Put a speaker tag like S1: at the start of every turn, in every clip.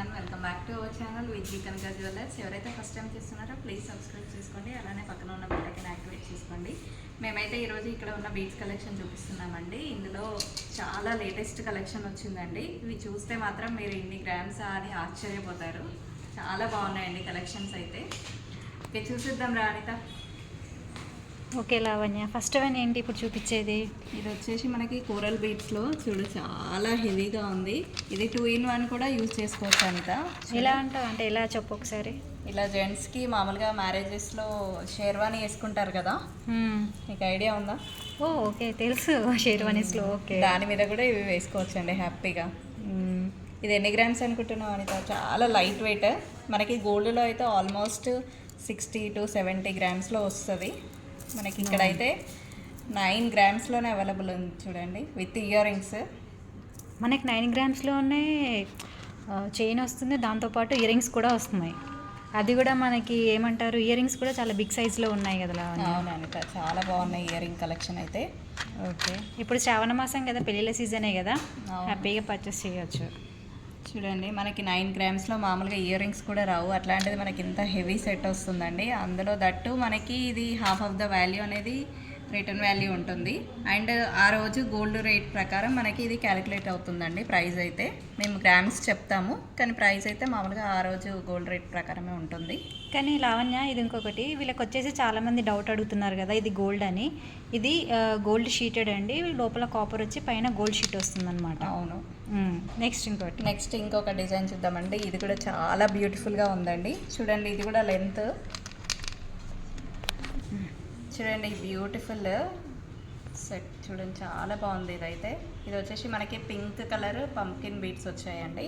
S1: Everyone, welcome back to our channel Viji Kanaka jewellers. ఎవరైతే first time చేస్తున్నారో please subscribe చేసుకోండి, అలానే పక్కన ఉన్న బెల్ ఐకాన్ యాక్టివేట్ చేసుకోండి. మేమైతే ఈరోజు ఇక్కడ ఉన్న బీడ్స్ కలెక్షన్ చూపిస్తున్నామండి. ఇందులో చాలా లేటెస్ట్ కలెక్షన్ వచ్చిందండి. ఇవి చూస్తే మాత్రం మీరు ఇన్ని గ్రామ్స్ అని ఆశ్చర్యపోతారు. చాలా బాగున్నాయండి కలెక్షన్స్ అయితే. ఓకే, చూసిద్దాం రా Anitha.
S2: Okay Lavanya, first one ఏంటి ఇప్పుడు చూపించేది?
S1: ఇది వచ్చేసి మనకి కోరల్ బీడ్స్లో చూడు, చాలా హెవీగా ఉంది. ఇది 2-in-1 కూడా యూజ్ చేసుకోవచ్చు అనిత.
S2: ఎలా అంటావు అంటే ఎలా చెప్పు ఒకసారి.
S1: ఇలా జెంట్స్కి మామూలుగా మ్యారేజెస్లో షేర్వానీ వేసుకుంటారు కదా, మీకు ఐడియా ఉందా?
S2: ఓకే, తెలుసు షేర్వానీస్లో. ఓకే,
S1: దాని మీద కూడా ఇవి వేసుకోవచ్చు అండి హ్యాపీగా. ఇది ఎన్ని గ్రామ్స్ అనుకుంటున్నావు అనిత? చాలా లైట్ వెయిట్. మనకి గోల్డ్లో అయితే ఆల్మోస్ట్ 60 to 70 గ్రామ్స్లో వస్తుంది. మనకి ఇక్కడైతే 9 గ్రామ్స్లోనే అవైలబుల్ ఉంది చూడండి, విత్ ఇయర్ రింగ్స్.
S2: మనకి 9 గ్రామ్స్లోనే చైన్ వస్తుంది, దాంతోపాటు ఇయర్ రింగ్స్ కూడా వస్తున్నాయి. అది కూడా మనకి ఏమంటారు, ఇయర్ రింగ్స్ కూడా చాలా బిగ్ సైజ్లో ఉన్నాయి కదా.
S1: అవునంట, చాలా బాగున్నాయి ఇయర్ రింగ్ కలెక్షన్ అయితే.
S2: ఓకే, ఇప్పుడు శ్రావణ మాసం కదా, పెళ్ళిళ్ళ సీజనే కదా, హ్యాపీగా పర్చేస్ చేయొచ్చు.
S1: చూడండి, మనకి 9 గ్రామ్స్లో మామూలుగా ఇయర్ రింగ్స్ కూడా రావు, అట్లాంటిది మనకి ఇంత హెవీ సెట్ వస్తుందండి. అందులో దట్టు మనకి ఇది హాఫ్ ఆఫ్ ద వాల్యూ అనేది రిటర్న్ వాల్యూ ఉంటుంది. అండ్ ఆ రోజు గోల్డ్ రేట్ ప్రకారం మనకి ఇది క్యాలిక్యులేట్ అవుతుందండి. ప్రైస్ అయితే మేము గ్రామ్స్ చెప్తాము, కానీ ప్రైస్ అయితే మామూలుగా ఆ రోజు గోల్డ్ రేట్ ప్రకారమే ఉంటుంది.
S2: కానీ లావణ్య, ఇది ఇంకొకటి, వీళ్ళకి వచ్చేసి చాలామంది డౌట్ అడుగుతున్నారు కదా, ఇది గోల్డ్ అని. ఇది గోల్డ్ షీటెడ్ అండి, లోపల కాపర్ వచ్చి పైన గోల్డ్ షీట్ వస్తుందన్నమాట.
S1: అవును. నెక్స్ట్ ఇంకొక డిజైన్ చూద్దామండి. ఇది కూడా చాలా బ్యూటిఫుల్గా ఉందండి. చూడండి, ఇది కూడా లెంత్ చూడండి, బ్యూటిఫుల్ సెట్ చూడండి, చాలా బాగుంది. ఇదైతే ఇది వచ్చేసి మనకి పింక్ కలర్ పంకిన్ బీడ్స్ వచ్చాయండి.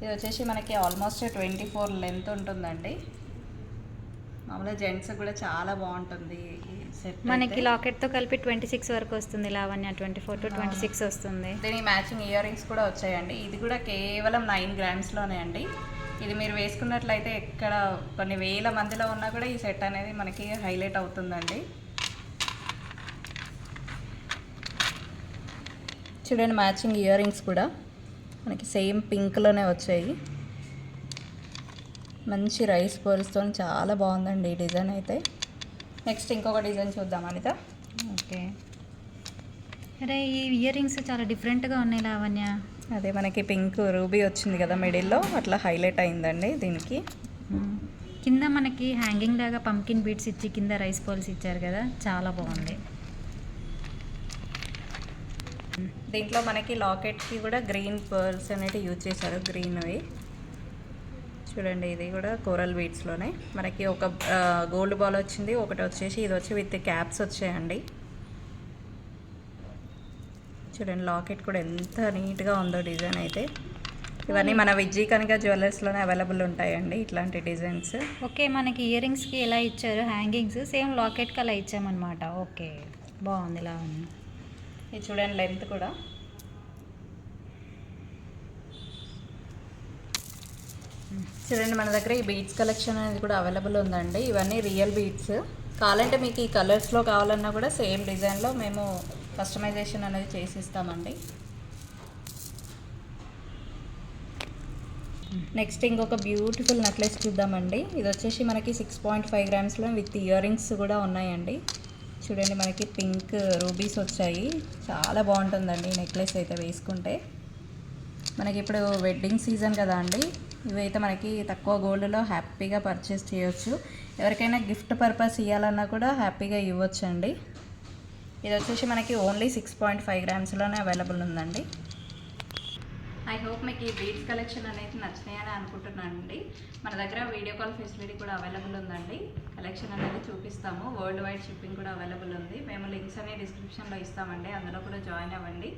S1: ఇది వచ్చేసి మనకి ఆల్మోస్ట్ 24 లెంత్ ఉంటుందండి. మామూలుగా జెంట్స్ కూడా చాలా బాగుంటుంది ఈ సెట్.
S2: మనకి లాకెట్తో కలిపి 26 వరకు వస్తుంది లావణ్య, 24 to 26 వస్తుంది.
S1: దీనికి మ్యాచింగ్ ఇయర్ రింగ్స్ కూడా వచ్చాయండి. ఇది కూడా కేవలం 9 గ్రామ్స్లోనే అండి. ఇది మీరు వేసుకున్నట్లయితే ఎక్కడ కొన్ని వేల మందిలో ఉన్నా కూడా ఈ సెట్ అనేది మనకి హైలైట్ అవుతుందండి. చూడండి, మ్యాచింగ్ ఇయర్ రింగ్స్ కూడా మనకి సేమ్ పింక్లోనే వచ్చాయి. మంచి రైస్ పర్ల్స్తో చాలా బాగుందండి ఈ డిజైన్ అయితే. నెక్స్ట్ ఇంకొక డిజైన్ చూద్దాం అనిత.
S2: ఓకే, అరే ఈ ఇయర్ రింగ్స్ చాలా డిఫరెంట్గా ఉన్నాయి లావణ్య.
S1: అదే మనకి పింక్ రూబీ వచ్చింది కదా మిడిల్లో, అట్లా హైలైట్ అయిందండి దీనికి.
S2: కింద మనకి హ్యాంగింగ్ లాగా పంకిన్ బీడ్స్ ఇచ్చి కింద రైస్ పర్ల్స్ ఇచ్చారు కదా, చాలా బాగుంది.
S1: దీంట్లో మనకి లాకెట్కి కూడా గ్రీన్ పర్ల్స్ అనేవి యూజ్ చేశారు, గ్రీన్వి. చూడండి, ఇది కూడా కోరల్ బీడ్స్లోనే మనకి ఒక గోల్డ్ బాల్ వచ్చింది, ఒకటి వచ్చేసి ఇది వచ్చి విత్ క్యాప్స్ వచ్చాయండి. చూడండి, లాకెట్ కూడా ఎంత నీట్గా ఉందో డిజైన్ అయితే. ఇవన్నీ మన విజీ కనక జ్యువెలర్స్లోనే అవైలబుల్ ఉంటాయండి ఇట్లాంటి డిజైన్స్.
S2: ఓకే, మనకి ఇయర్ రింగ్స్కి ఎలా ఇచ్చారు హ్యాంగింగ్స్, సేమ్ లాకెట్కి అలా ఇచ్చామన్నమాట. ఓకే, బాగుంది ఇలా ఉంది.
S1: ఇది చూడండి, లెంత్ కూడా చూడండి. మన దగ్గర ఈ బీడ్స్ కలెక్షన్ అనేది కూడా అవైలబుల్ ఉందండి. ఇవన్నీ రియల్ బీడ్స్. కావాలంటే మీకు ఈ కలర్స్లో కావాలన్నా కూడా సేమ్ డిజైన్లో మేము కస్టమైజేషన్ అనేది చేసిస్తామండి. నెక్స్ట్ ఇంకొక బ్యూటిఫుల్ నెక్లెస్ చూద్దామండి. ఇది వచ్చేసి మనకి 6.5 గ్రామ్స్లో విత్ ఇయర్ రింగ్స్ కూడా ఉన్నాయండి. చూడండి, మనకి పింక్ రూబీస్ వచ్చాయి, చాలా బాగుంటుందండి ఈ నెక్లెస్ అయితే వేసుకుంటే. మనకి ఇప్పుడు వెడ్డింగ్ సీజన్ కదా అండి, ఇవైతే మనకి తక్కువ గోల్డ్లో హ్యాపీగా పర్చేస్ చేయొచ్చు. ఎవరికైనా గిఫ్ట్ పర్పస్ ఇవ్వాలన్నా కూడా హ్యాపీగా ఇవ్వచ్చు అండి. ఇది వచ్చేసి మనకి ఓన్లీ 6.5 గ్రామ్స్లోనే అవైలబుల్ ఉందండి. ఐ హోప్ మీకు ఈ బీడ్స్ కలెక్షన్ అనేది నచ్చినాయని అనుకుంటున్నాను అండి. మన దగ్గర వీడియో కాల్ ఫెసిలిటీ కూడా అవైలబుల్ ఉందండి. కలెక్షన్ అనేది చూపిస్తాము, వరల్డ్ వైడ్ షిప్పింగ్ కూడా అవైలబుల్ ఉంది. మేము లింక్స్ అనేవి డిస్క్రిప్షన్లో ఇస్తామండి, అందులో కూడా జాయిన్ అవ్వండి.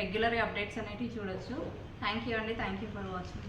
S1: రెగ్యులర్ అప్డేట్స్ అనేవి చూడొచ్చు. థ్యాంక్ యూ అండి, థ్యాంక్ యూ ఫర్ వాచింగ్.